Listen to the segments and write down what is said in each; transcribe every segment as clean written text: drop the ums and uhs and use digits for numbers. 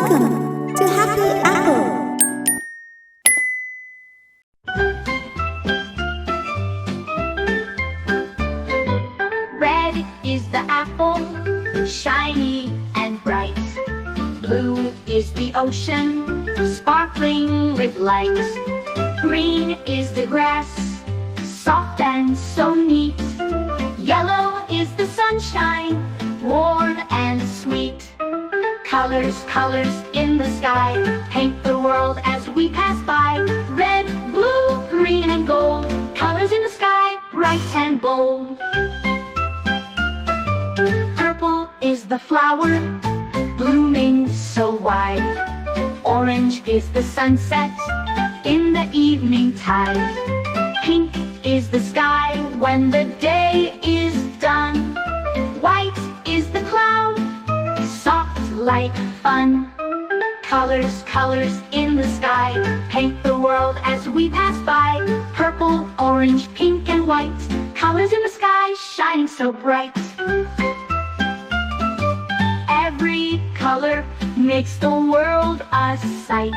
Welcome to Happy Apple. Red is the apple, shiny and bright. Blue is the ocean, sparkling with light. Green is the grass, soft and so neat. Yellow is the sunshine, warm and sweet. Colors, colors in the sky, paint the world as we pass by. Red, blue, green and gold, colors in the sky, bright and bold. Purple is the flower, blooming so wide. Orange is the sunset, in the evening tide. Pink is the sky when the day is done. White is the cloud, soft like fun. Colors, colors in the sky, paint the world as we pass by. Purple, orange, pink and white, colors in the sky shining so bright. Every color makes the world a sight.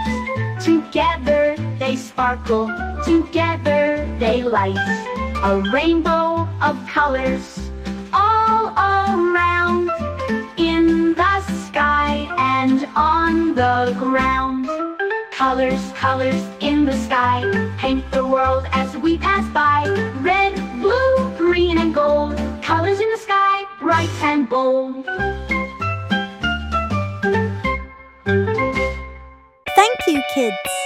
Together they sparkle, together they light. A rainbow of colors all around, in the sky and on the ground. Colors, colors in the sky, paint the world as we pass by. Red, blue, green and gold, colors in the sky, bright and bold. Thank you, kids.